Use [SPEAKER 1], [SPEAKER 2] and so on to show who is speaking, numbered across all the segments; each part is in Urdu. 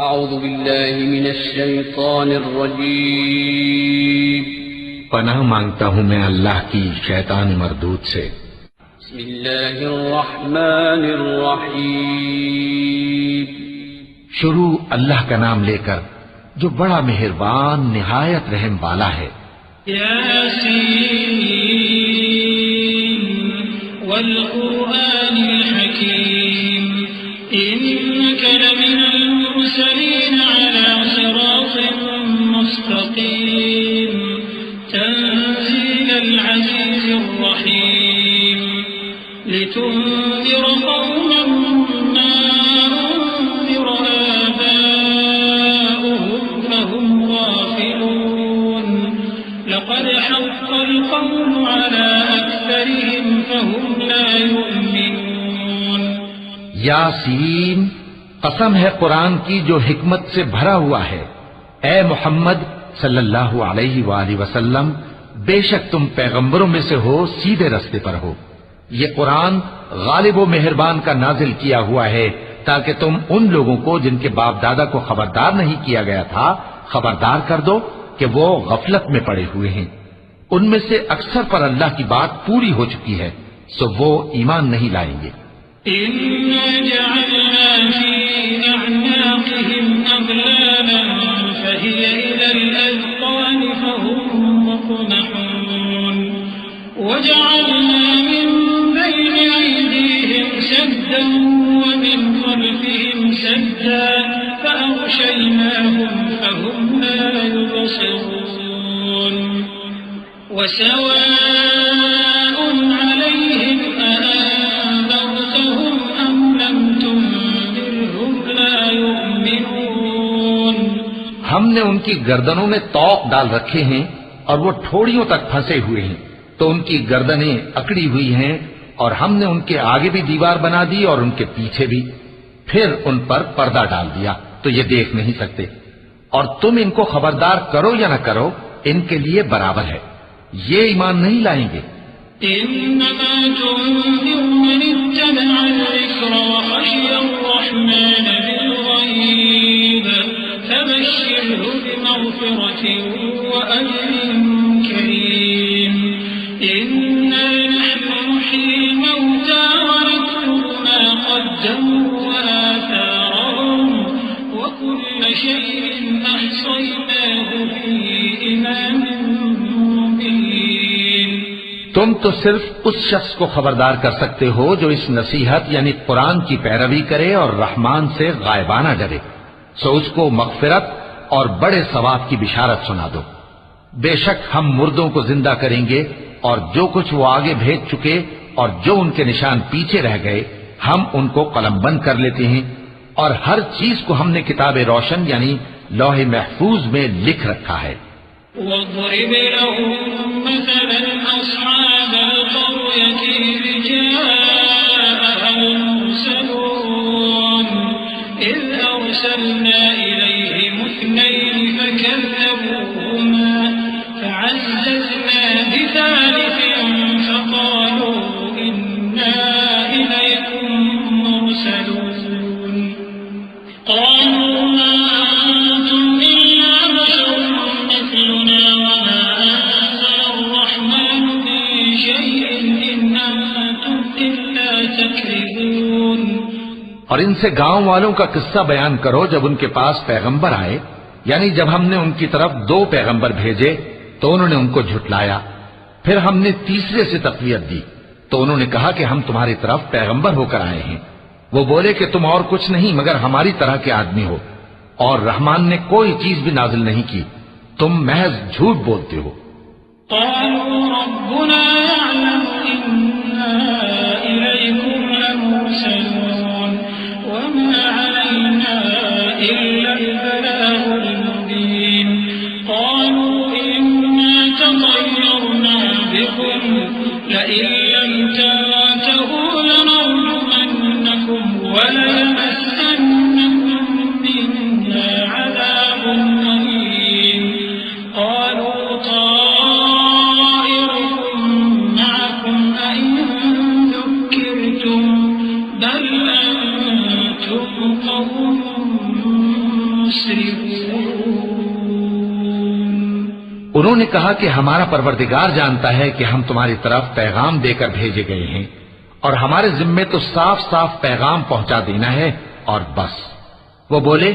[SPEAKER 1] اعوذ باللہ من الشیطان الرجیم
[SPEAKER 2] پناہ مانگتا ہوں میں اللہ کی شیطان مردود سے۔
[SPEAKER 1] بسم اللہ الرحمن الرحیم
[SPEAKER 2] شروع اللہ کا نام لے کر جو بڑا مہربان نہایت رحم والا ہے۔
[SPEAKER 3] یاسین والقرآن الحکیم انک لمن المرسلین علی صراط مستقیم تنزیل العزیز الرحیم لتنذر قوما ما انذر آباؤهم فهم غافلون لقد حق القول على أكثرهم فهم لا يؤمنون۔
[SPEAKER 2] یاسین، قسم ہے قرآن کی جو حکمت سے بھرا ہوا ہے۔ اے محمد صلی اللہ علیہ وآلہ وسلم، بے شک تم پیغمبروں میں سے ہو، سیدھے رستے پر ہو۔ یہ قرآن غالب و مہربان کا نازل کیا ہوا ہے تاکہ تم ان لوگوں کو جن کے باپ دادا کو خبردار نہیں کیا گیا تھا خبردار کر دو کہ وہ غفلت میں پڑے ہوئے ہیں۔ ان میں سے اکثر پر اللہ کی بات پوری ہو چکی ہے، سو وہ ایمان نہیں لائیں گے۔
[SPEAKER 3] إنا جعلنا في أعناقهم أغلالا فهي إلى الأذقان فهم مقمحون وجعلنا من بين أيديهم سدا ومن خلفهم سدا فأغشيناهم فهم لا يبصرون وسواء عليهم أأنذرتهم أم لم تنذرهم لا يؤمنون۔
[SPEAKER 2] ہم نے ان کی گردنوں میں طوق ڈال رکھے ہیں اور وہ ٹھوڑیوں تک پھنسے ہوئے ہیں، تو ان کی گردنیں اکڑی ہوئی ہیں، اور ہم نے ان کے آگے بھی دیوار بنا دی اور ان کے پیچھے بھی، پھر ان پر پردہ ڈال دیا تو یہ دیکھ نہیں سکتے، اور تم ان کو خبردار کرو یا نہ کرو ان کے لیے برابر ہے، یہ ایمان نہیں لائیں گے۔
[SPEAKER 3] إنما تنذر من اتبع الذكر وخشي الرحمن بالغيب فبشره بمغفرة وأجر كريم إنا نحن نحيي الموتى ونكتب ما قدموا وآثارهم وكل شيء أحصيناه في إمام مبين۔
[SPEAKER 2] تم تو صرف اس شخص کو خبردار کر سکتے ہو جو اس نصیحت یعنی قرآن کی پیروی کرے اور رحمان سے غائبانہ ڈرے، سو اس کو مغفرت اور بڑے ثواب کی بشارت سنا دو۔ بے شک ہم مردوں کو زندہ کریں گے، اور جو کچھ وہ آگے بھیج چکے اور جو ان کے نشان پیچھے رہ گئے ہم ان کو قلم بند کر لیتے ہیں، اور ہر چیز کو ہم نے کتاب روشن یعنی لوح محفوظ میں لکھ رکھا ہے۔
[SPEAKER 3] واضرب لهم مثلا أصحاب القرية إذ جاءها المرسلون إذ أرسلنا إليهم اثنين فكذبوهما فعززنا بثالث فقالوا إنا إليكم مرسلون قالوا ما أنتم إلا بشر مثلنا وما أنزل الرحمن من شيء إن أنتم إلا تكذبون۔
[SPEAKER 2] اور ان سے گاؤں والوں کا قصہ بیان کرو جب ان کے پاس پیغمبر آئے، یعنی جب ہم نے ان کی طرف 2 پیغمبر بھیجے تو انہوں نے ان کو جھٹلایا، پھر ہم نے تیسرے سے تقویت دی تو انہوں نے کہا کہ ہم تمہاری طرف پیغمبر ہو کر آئے ہیں۔ وہ بولے کہ تم اور کچھ نہیں مگر ہماری طرح کے آدمی ہو، اور رحمان نے کوئی چیز بھی نازل نہیں کی، تم محض جھوٹ بولتے ہو۔
[SPEAKER 3] قالوا ربنا يعلم إنا إليكم لمرسلون وما علينا إلا البلاغ المبين قالوا إنا تطيرنا بكم لئن لم تنتهوا لنرجمنكم وليمسنكم منا عذاب أليم قالوا طائركم معكم أئن ذكرتم مسرفون
[SPEAKER 2] انہوں نے کہا کہ ہمارا پروردگار جانتا ہے کہ ہم تمہاری طرف پیغام دے کر بھیجے گئے ہیں اور ہمارے ذمے تو صاف صاف پیغام پہنچا دینا ہے اور بس۔ وہ بولے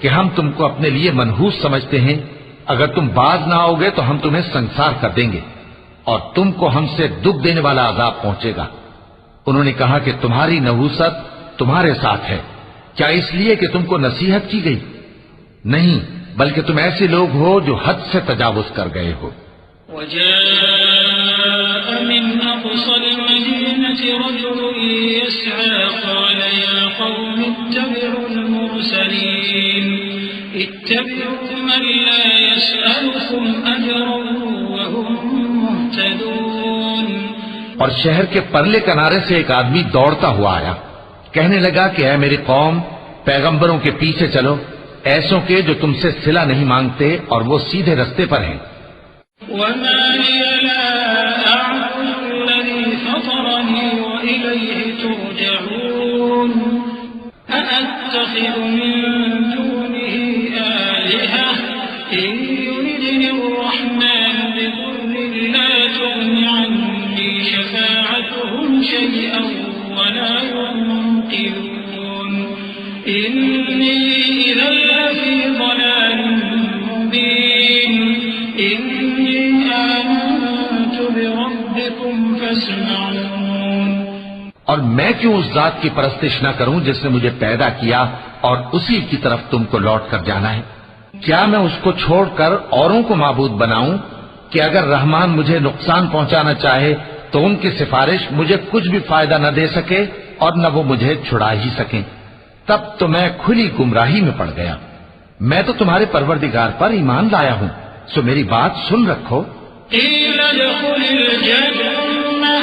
[SPEAKER 2] کہ ہم تم کو اپنے لیے منحوس سمجھتے ہیں، اگر تم باز نہ آؤ گے تو ہم تمہیں سنسار کر دیں گے اور تم کو ہم سے دکھ دینے والا عذاب پہنچے گا۔ انہوں نے کہا کہ تمہاری نحوست تمہارے ساتھ ہے، کیا اس لیے کہ تم کو نصیحت کی گئی؟ نہیں، بلکہ تم ایسے لوگ ہو جو حد سے تجاوز کر گئے ہو۔
[SPEAKER 3] وجاء من أقصى المدينة رجل يسعى قال يا قوم اتبعوا المرسلين اتبعوا من لا يسألكم أجرا وهم مهتدون۔
[SPEAKER 2] اور شہر کے پرلے کنارے سے ایک آدمی دوڑتا ہوا آیا، کہنے لگا کہ اے میری قوم، پیغمبروں کے پیچھے چلو، ایسوں کے جو تم سے صلہ نہیں مانگتے اور وہ سیدھے رستے پر ہیں۔
[SPEAKER 3] وما لي لا أعبد الذي فطرني وإليه ترجعون أأتخذ من دونه آلهة إن يردني الرحمن بضر لا تغن عني شفاعتهم شيئا ولا ينقذون إني إذا لفي ضلال مبين إني آمنت بربكم فاسمعون۔
[SPEAKER 2] اور میں کیوں اس ذات کی پرستش نہ کروں جس نے مجھے پیدا کیا اور اسی کی طرف تم کو لوٹ کر جانا ہے؟ کیا میں اس کو چھوڑ کر اوروں کو معبود بناؤں کہ اگر رحمان مجھے نقصان پہنچانا چاہے تو ان کی سفارش مجھے کچھ بھی فائدہ نہ دے سکے اور نہ وہ مجھے چھڑا ہی سکیں؟ تب تو میں کھلی گمراہی میں پڑ گیا۔ میں تو تمہارے پروردگار پر ایمان لایا ہوں، سو میری بات سن رکھو۔
[SPEAKER 3] قيل ادخل الجنة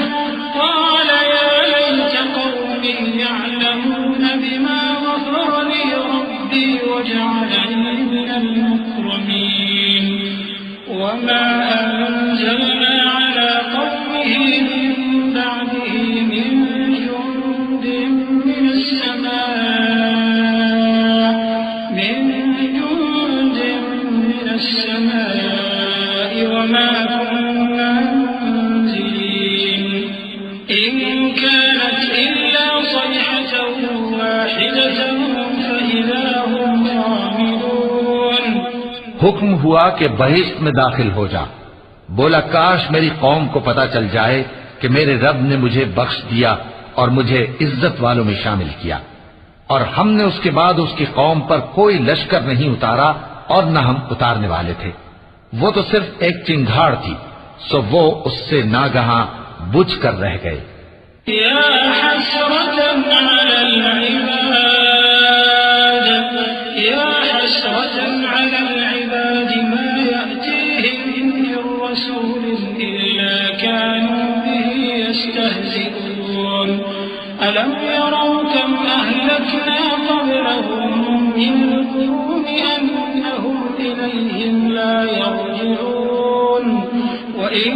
[SPEAKER 3] قال يا ليت قومي يعلمون بما غفر لي ربي وجعلني من المكرمين وما أنزلنا على قومه من بعده من جند من السماء وما كنا منزلين إن كانت إلا صيحة واحدة فإذا هم خامدون۔
[SPEAKER 2] حکم ہوا کہ بہشت میں داخل ہو جا۔ بولا کاش میری قوم کو پتا چل جائے کہ میرے رب نے مجھے بخش دیا اور مجھے عزت والوں میں شامل کیا، اور ہم نے اس کے بعد اس کی قوم پر کوئی لشکر نہیں اتارا اور نہ ہم اتارنے والے تھے۔ وہ تو صرف ایک چنگھاڑ تھی، سو وہ اس سے ناگہاں بجھ کر رہ گئے۔
[SPEAKER 3] يا حسرة على العباد يا حسرة على العباد ما يأتيهم من رسول إلا كانوا به يستهزئون ألم يروا كم أهلكنا قبلهم من القرون أنهم إليهم لا يرجعون وإن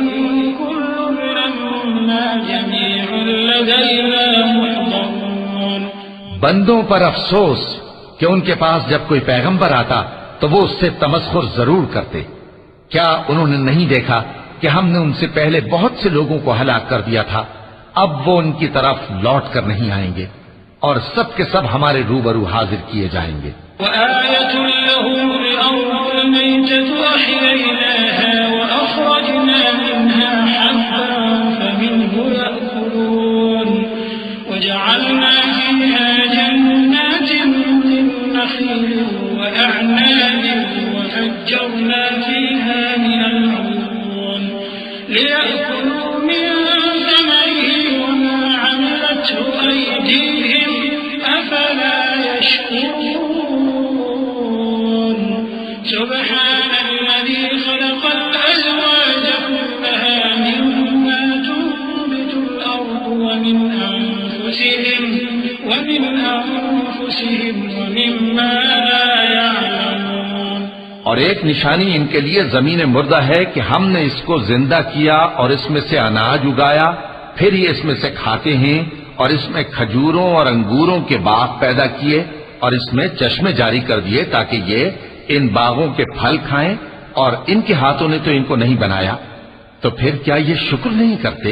[SPEAKER 3] كل لما جميع لدينا محضرون۔
[SPEAKER 2] بندوں پر افسوس کہ ان کے پاس جب کوئی پیغمبر آتا تو وہ اس سے تمسخر ضرور کرتے۔ کیا انہوں نے نہیں دیکھا کہ ہم نے ان سے پہلے بہت سے لوگوں کو ہلاک کر دیا تھا؟ اب وہ ان کی طرف لوٹ کر نہیں آئیں گے اور سب کے سب ہمارے روبرو حاضر کیے جائیں گے۔
[SPEAKER 3] وآية لهم الأرض الميتة أحييناها وأخرجنا منها حبا فمنه يأكلون وجعلنا فيها جنات من نخيل وأعناب وفجرنا فيها من العيون ليأكلوا من ثمره وما عملته أيديهم أفلا يشكرون سبحان الذي خلق الأزواج كلها مما تنبت الأرض ومن أنفسهم ومما لا يعلمون۔
[SPEAKER 2] اور ایک نشانی ان کے لیے زمین مردہ ہے کہ ہم نے اس کو زندہ کیا اور اس میں سے اناج اگایا، پھر یہ اس میں سے کھاتے ہیں، اور اس میں کھجوروں اور انگوروں کے باغ پیدا کیے اور اس میں چشمے جاری کر دیے تاکہ یہ ان باغوں کے پھل کھائیں، اور ان کے ہاتھوں نے تو ان کو نہیں بنایا، تو پھر کیا یہ شکر نہیں کرتے؟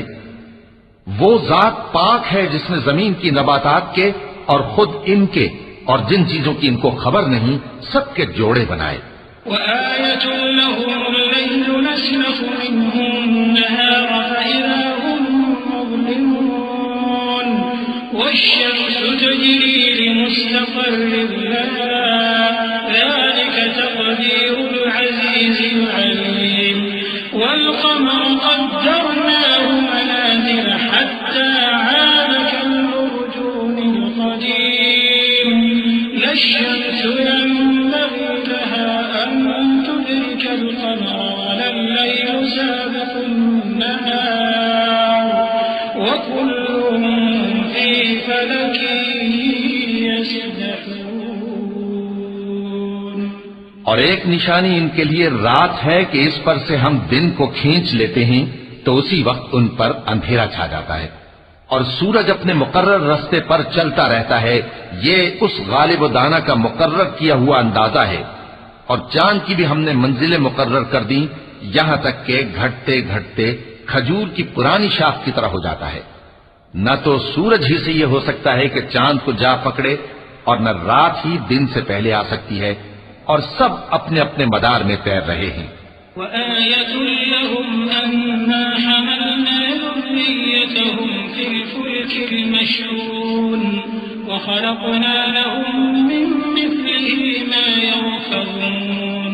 [SPEAKER 2] وہ ذات پاک ہے جس نے زمین کی نباتات کے اور خود ان کے اور جن چیزوں کی ان کو خبر نہیں سب کے جوڑے بنائے۔
[SPEAKER 3] وآية لهم الليل نسلخ منه النهار فإذا هم مظلمون والشمس تجري لمستقر لها ذلك تقدير العزيز العليم والقمر قدرناه منازل حتى عاد كالعرجون القديم لا الشمس ينبغي لها أن تدرك القمر ولا الليل سابق النهار وكل في فلك يسبحون۔
[SPEAKER 2] اور ایک نشانی ان کے لیے رات ہے کہ اس پر سے ہم دن کو کھینچ لیتے ہیں تو اسی وقت ان پر اندھیرا چھا جاتا ہے، اور سورج اپنے مقرر راستے پر چلتا رہتا ہے، یہ اس غالب و دانا کا مقرر کیا ہوا اندازہ ہے۔ اور چاند کی بھی ہم نے منزلیں مقرر کر دیں یہاں تک کہ گھٹتے گھٹتے کھجور کی پرانی شاخ کی طرح ہو جاتا ہے۔ نہ تو سورج ہی سے یہ ہو سکتا ہے کہ چاند کو جا پکڑے، اور نہ رات ہی دن سے پہلے آ سکتی ہے، اور سب اپنے اپنے مدار میں تیر رہے ہیں۔
[SPEAKER 3] وآية لهم أنا حملنا ذريتهم في الفلك المشحون وخلقنا لهم من مثله ما يركبون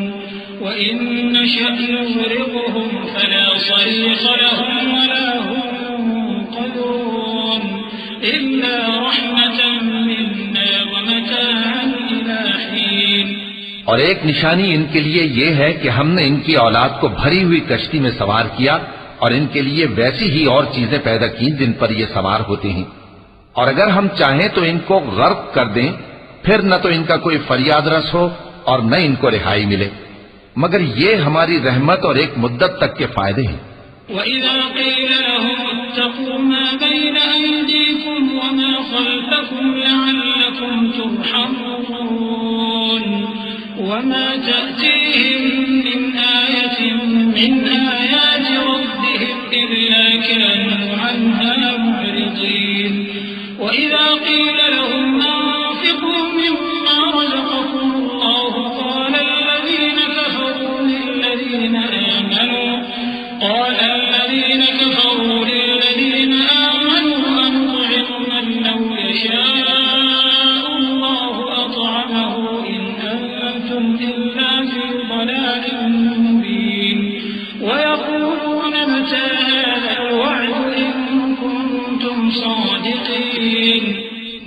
[SPEAKER 3] وإن نشأ نغرقهم فلا صريخ لهم ولا هم ينقذون إلا رحمة منا ومتاعا إلى حين۔
[SPEAKER 2] اور ایک نشانی ان کے لیے یہ ہے کہ ہم نے ان کی اولاد کو بھری ہوئی کشتی میں سوار کیا، اور ان کے لیے ویسی ہی اور چیزیں پیدا کی جن پر یہ سوار ہوتے ہیں، اور اگر ہم چاہیں تو ان کو غرق کر دیں، پھر نہ تو ان کا کوئی فریاد رس ہو اور نہ ان کو رہائی ملے، مگر یہ ہماری رحمت اور ایک مدت تک کے فائدے ہیں۔
[SPEAKER 3] وَإِذَا قِيلَ لَهُمُ اتَّقُوا مَا بَيْنَ أَيْدِيكُمْ وَمَا خَلْفَكُمْ لَعَلَّكُمْ تُرْحَمُونَ وَمَا تَأْتِيهِمْ مِنْ آيَةٍ مِنْ آيَاتِ رَبِّهِمْ إِلَّا كَانُوا عَنْهَا مُعْرِضِينَ وَإِذَا قِيلَ لَهُمْ أَنفِقُوا مِمَّا رَزَقَكُمُ اللَّهُ قَالَ الَّذِينَ كَفَرُوا لِلَّذِينَ آمَنُوا أَنُطْعِمُ مَن لَّوْ يَشَاءُ اللَّهُ أَطْعَمَهُ إِنْ أَنتُمْ إِلَّا فِي ضَلَالٍ مُّبِينٍ وَيَقُولُونَ مَتَىٰ هَٰذَا الْوَعْدُ إِن كُنتُمْ صَادِقِينَ۔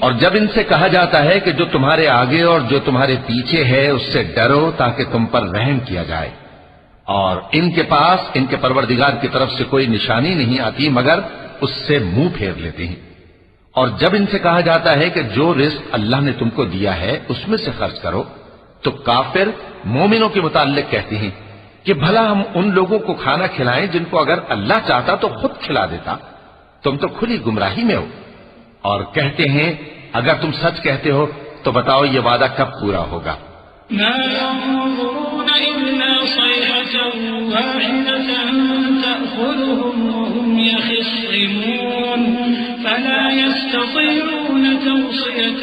[SPEAKER 2] اور جب ان سے کہا جاتا ہے کہ جو تمہارے آگے اور جو تمہارے پیچھے ہے اس سے ڈرو تاکہ تم پر رحم کیا جائے، اور ان کے پاس ان کے پروردگار کی طرف سے کوئی نشانی نہیں آتی مگر اس سے منہ پھیر لیتے ہیں، اور جب ان سے کہا جاتا ہے کہ جو رزق اللہ نے تم کو دیا ہے اس میں سے خرچ کرو، تو کافر مومنوں کے متعلق کہتے ہیں کہ بھلا ہم ان لوگوں کو کھانا کھلائیں جن کو اگر اللہ چاہتا تو خود کھلا دیتا، تم تو کھلی گمراہی میں ہو۔ اور کہتے ہیں اگر تم سچ کہتے ہو تو بتاؤ یہ وعدہ کب پورا ہوگا؟
[SPEAKER 3] ما ينظرون إلا صيحة واحدة تأخذهم وهم يخصمون فلا يستطيعون توصية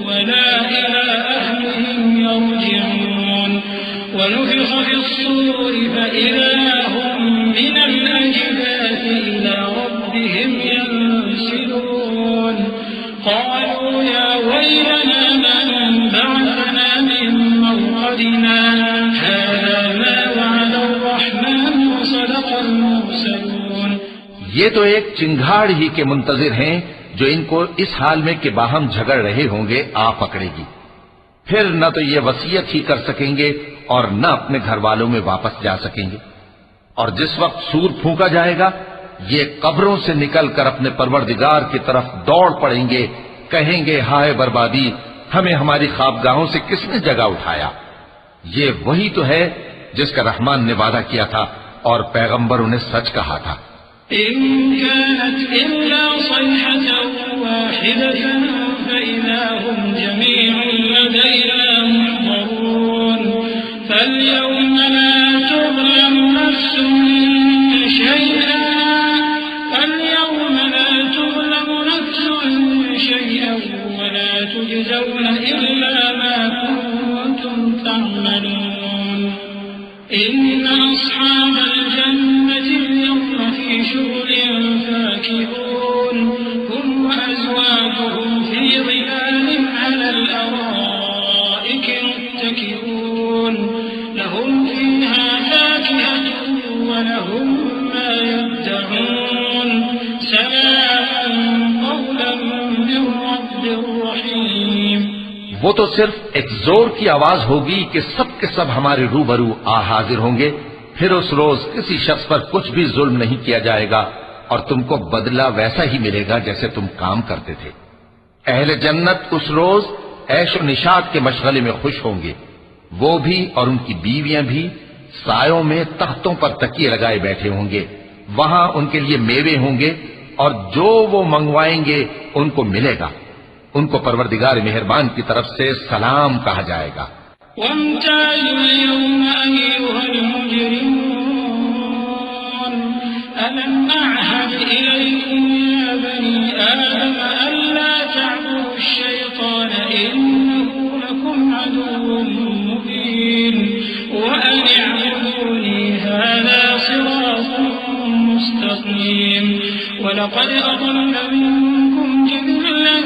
[SPEAKER 3] ولا إلى أهلهم يرجعون ونفخ في الصور فإذا هم من الأجداث إلى ربهم ينسلون قالوا يا ويلنا من بعثنا من مرقدنا هذا ما وعد الرحمن وصدق المرسلون۔
[SPEAKER 2] یہ تو ایک چنگھاڑ ہی کے منتظر ہیں جو ان کو اس حال میں کہ باہم جھگڑ رہے ہوں گے آ پکڑے گی، پھر نہ تو یہ وصیت ہی کر سکیں گے اور نہ اپنے گھر والوں میں واپس جا سکیں گے، اور جس وقت سور پھونکا جائے گا یہ قبروں سے نکل کر اپنے پروردگار کی طرف دوڑ پڑیں گے، کہیں گے ہائے بربادی، ہمیں ہماری خوابگاہوں سے کس نے جگہ اٹھایا۔ یہ وہی تو ہے جس کا رحمان نے وعدہ کیا تھا اور پیغمبروں نے سچ کہا تھا۔
[SPEAKER 3] إن كانت إلا صيحة واحدة فإذا هم جميع لدينا محضرون فاليوم لا تظلم نفس شيئا ولا تجزون إلا ما كنتم تعملون إن أصحاب الجنة اليوم في شغل فاكهون هم وأزواجهم في ظلال على الأرائك متكئون لهم فيها فاكهة ولهم ما يدعون سلام قولا من رب رحيم.
[SPEAKER 2] وہ تو صرف ایک زور کی آواز ہوگی کہ سب کے سب ہمارے روبرو آ حاضر ہوں گے. پھر اس روز کسی شخص پر کچھ بھی ظلم نہیں کیا جائے گا اور تم کو بدلہ ویسا ہی ملے گا جیسے تم کام کرتے تھے. اہل جنت اس روز عیش و نشاط کے مشغلے میں خوش ہوں گے. وہ بھی اور ان کی بیویاں بھی سایوں میں تختوں پر تکیے لگائے بیٹھے ہوں گے. وہاں ان کے لیے میوے ہوں گے اور جو وہ منگوائیں گے ان کو ملے گا. ان کو پروردگار مہربان کی طرف سے سلام کہا جائے گا.
[SPEAKER 3] وامتازوا اليوم أيها المجرمون ألم أعهد إليكم يا بني آدم ألا تعبدوا الشيطان إنه لكم عدو مبين وأن اعبدوني هذا صراط مستقيم ولقد أضل منكم جبلا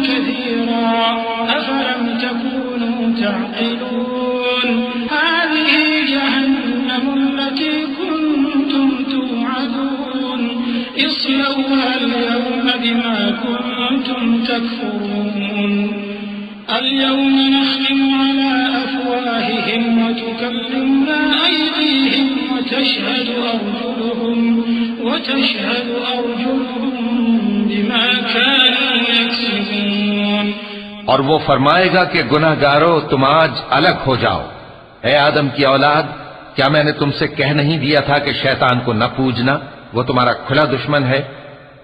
[SPEAKER 3] كثيرا أفلم تكونوا تعقلون هذه جهنم التي كنتم توعدون اصلوها اليوم بما كنتم تكفرون اليوم نختم على أفواههم وتكلمنا أيديهم وتشهد أرجلهم بما كانوا يكسبون.
[SPEAKER 2] اور وہ فرمائے گا کہ گناہگارو تم آج الگ ہو جاؤ. اے آدم کی اولاد، کیا میں نے تم سے کہہ نہیں دیا تھا کہ شیطان کو نہ پوجنا، وہ تمہارا کھلا دشمن ہے،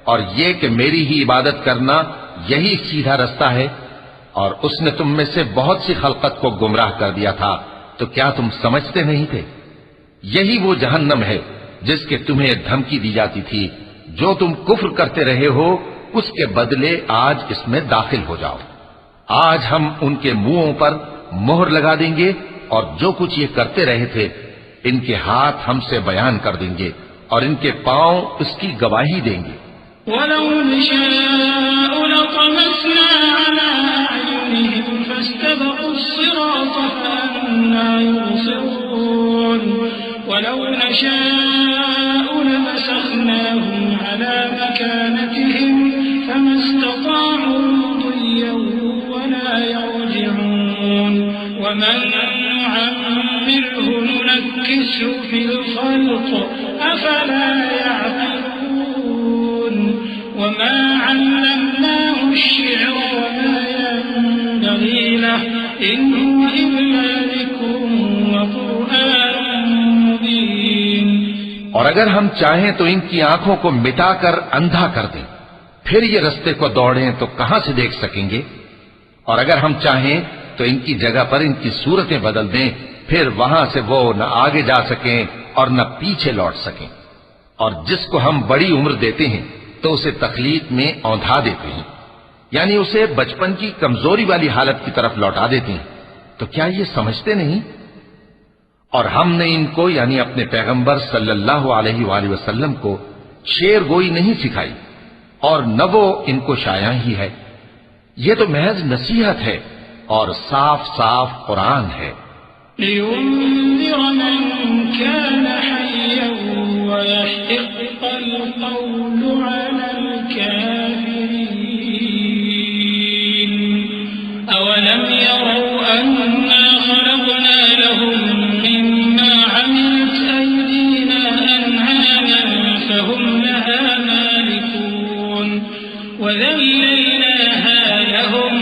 [SPEAKER 2] اور یہ کہ میری ہی عبادت کرنا یہی سیدھا رستہ ہے. اور اس نے تم میں سے بہت سی خلقت کو گمراہ کر دیا تھا، تو کیا تم سمجھتے نہیں تھے؟ یہی وہ جہنم ہے جس کے تمہیں دھمکی دی جاتی تھی. جو تم کفر کرتے رہے ہو اس کے بدلے آج اس میں داخل ہو جاؤ. آج ہم ان کے منہوں پر مہر لگا دیں گے اور جو کچھ یہ کرتے رہے تھے ان کے ہاتھ ہم سے بیان کر دیں گے اور ان کے پاؤں اس کی گواہی دیں گے.
[SPEAKER 3] وَلَوْ نَشَاءُ لَطَمَسْنَا عَلَىٰ أَعْيُنِهِمْ فَاسْتَبَقُوا الصِّرَاطَ فَأَنَّىٰ يُبْصِرُونَ وَلَوْ نَشَاءُ لَمَسَخْنَاهُمْ عَلَىٰ مَكَانَتِهِمْ فَمَا اسْتَطَاعُوا مُضِيًّا وَلَا يَرْجِعُونَ وَمَن نُّعَمِّرْهُ نُنَكِّسْهُ فِي الْخَلْقِ أَفَلَا يَعْقِلُونَ وَمَا عَلَّمْنَاهُ الشِّعْرَ وَمَا يَنبَغِي لَهُ إِنْ هُوَ إِلَّا ذِكْرٌ وَقُرْآنٌ مُبِينٌ.
[SPEAKER 2] اور اگر ہم چاہیں تو ان کی آنکھوں کو مٹا کر اندھا کر دیں، پھر یہ رستے کو دوڑیں تو کہاں سے دیکھ سکیں گے؟ اور اگر ہم چاہیں تو ان کی جگہ پر ان کی صورتیں بدل دیں، پھر وہاں سے وہ نہ آگے جا سکیں اور نہ پیچھے لوٹ سکیں. اور جس کو ہم بڑی عمر دیتے ہیں تو اسے تخلیق میں اوندھا دیتے ہیں، یعنی اسے بچپن کی کمزوری والی حالت کی طرف لوٹا دیتے ہیں. تو کیا یہ سمجھتے نہیں؟ اور ہم نے ان کو یعنی اپنے پیغمبر صلی اللہ علیہ وآلہ وسلم کو شعر گوئی نہیں سکھائی اور نہ وہ ان کو شایع ہی ہے. یہ تو محض نصیحت ہے اور صاف صاف قرآن ہے.
[SPEAKER 3] لِيُنذِرَ مَن كَانَ حَيًّا وَيَحِقَّ الْقَوْلُ عَلَى الْكَافِرِينَ أَوَلَمْ يَرَوْا أَنَّا خَلَقْنَا لَهُم مِّمَّا عَمِلَتْ أَيْدِينَا أَنْعَامًا فَهُمْ لَهَا مَالِكُونَ وَذَلَّلْنَاهَا لَهُمْ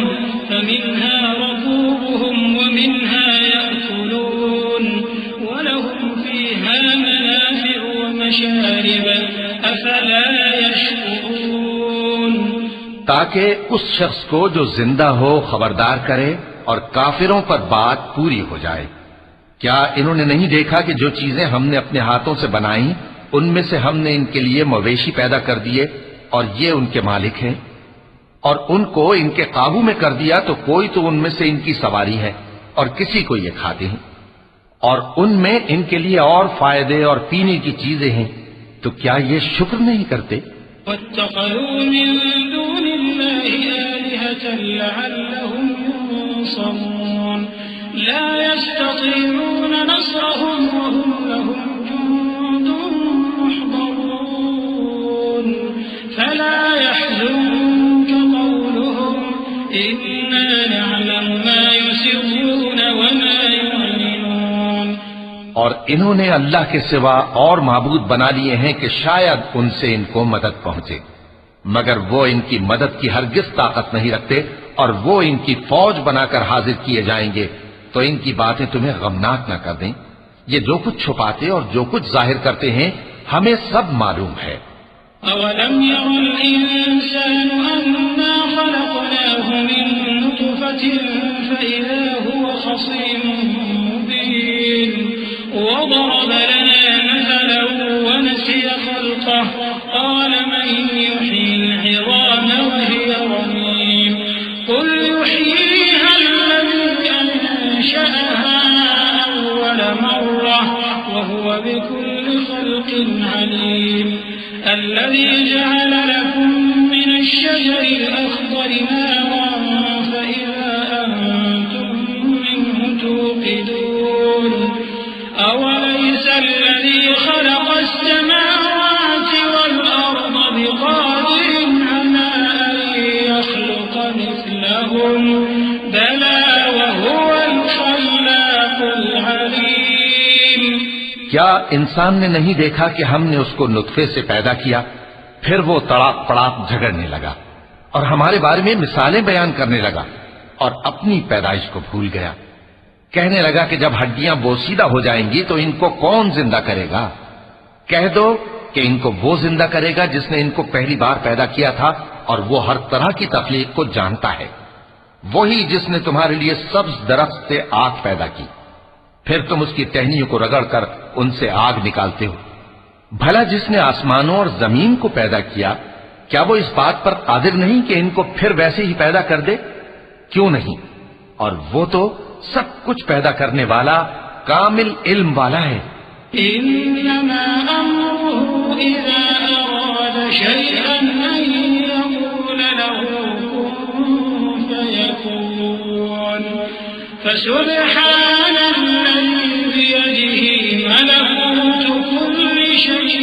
[SPEAKER 3] فَمِنْهَا رَكُوبُهُمْ وَمِنْهَا يَأْكُلُونَ وَلَهُمْ فِيهَا مَنَافِعُ وَمَشَارِبُ أَفَلَا يَشْكُرُونَ.
[SPEAKER 2] تاکہ اس شخص کو جو زندہ ہو خبردار کرے اور کافروں پر بات پوری ہو جائے۔ کیا انہوں نے نہیں دیکھا کہ جو چیزیں ہم نے اپنے ہاتھوں سے بنائیں ان میں سے ہم نے ان کے لیے مویشی پیدا کر دیے اور یہ ان کے مالک ہیں، اور ان کو ان کے قابو میں کر دیا تو کوئی تو ان میں سے ان کی سواری ہے اور کسی کو یہ کھاتے ہیں، اور ان میں ان کے لیے اور فائدے اور پینے کی چیزیں ہیں، تو کیا یہ شکر نہیں کرتے؟
[SPEAKER 3] واتخذوا من دون الله آلهة لعلهم ينصرون لا يستطيعون نصرهم وهم لهم جند محضرون فلا يحزنك قولهم إنا نعلم ما يسرون وما يعلنون۔
[SPEAKER 2] اور انہوں نے اللہ کے سوا اور معبود بنا لیے ہیں کہ شاید ان سے ان کو مدد پہنچے، مگر وہ ان کی مدد کی ہرگز طاقت نہیں رکھتے، اور وہ ان کی فوج بنا کر حاضر کیے جائیں گے تو ان کی باتیں تمہیں غمناک نہ کر دیں۔ یہ جو کچھ چھپاتے اور جو کچھ ظاہر کرتے ہیں ہمیں سب معلوم ہے۔
[SPEAKER 3] أَوَلَمْ يَرَ الْإِنسَانُ أَنَّا خَلَقْنَاهُ مِن نُّطْفَةٍ فَإِذَا هُوَ خَصِيمٌ مُّبِينٌ وَضَرَبَ لَنَا مَثَلًا وَنَسِيَ خَلْقَهُ قَالَ مَن يُحْيِي الْعِظَامَ وَهِيَ رَمِيمٌ قُلْ يُحْيِيهَا الَّذِي أَنشَأَهَا أَوَّلَ مَرَّةٍ وَهُوَ بِكُلِّ خَلْقٍ عَلِيمٌ الذي جعل لكم من الشجر الأخضر نارا فإذا أنتم منه توقدون أوليس الذي خلق السماوات والأرض بقادر على أن يخلق مثلهم بلى وهو الخلاق العليم۔
[SPEAKER 2] کیا انسان نے نہیں دیکھا کہ ہم نے اس کو نطفے سے پیدا کیا، پھر وہ تڑاک پڑاک جھگڑنے لگا اور ہمارے بارے میں مثالیں بیان کرنے لگا اور اپنی پیدائش کو بھول گیا، کہنے لگا کہ جب ہڈیاں بوسیدہ ہو جائیں گی تو ان کو کون زندہ کرے گا؟ کہہ دو کہ ان کو وہ زندہ کرے گا جس نے ان کو پہلی بار پیدا کیا تھا، اور وہ ہر طرح کی تخلیق کو جانتا ہے، وہی جس نے تمہارے لیے سبز درخت سے آگ پیدا کی، پھر تم اس کی ٹہنیوں کو رگڑ کر ان سے آگ نکالتے ہو۔ بھلا جس نے آسمانوں اور زمین کو پیدا کیا، کیا وہ اس بات پر قادر نہیں کہ ان کو پھر ویسے ہی پیدا کر دے؟ کیوں نہیں؟ اور وہ تو سب کچھ پیدا کرنے والا کامل علم والا ہے۔
[SPEAKER 3] إنما أمره إذا أراد شيئا أن يقول له كن فيكون فسبحان الذي بيده ملكوت كل شيء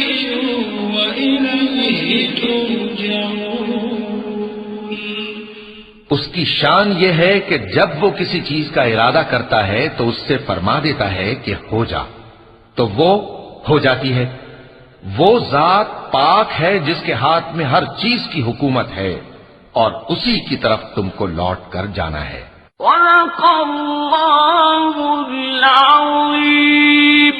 [SPEAKER 3] وإليه ترجعون۔
[SPEAKER 2] اس کی شان یہ ہے کہ جب وہ کسی چیز کا ارادہ کرتا ہے تو اس سے فرما دیتا ہے کہ ہو جا، تو وہ ہو جاتی ہے۔ وہ ذات پاک ہے جس کے ہاتھ میں ہر چیز کی حکومت ہے، اور اسی کی طرف تم کو لوٹ کر جانا ہے۔
[SPEAKER 4] صدق اللہ العظیم۔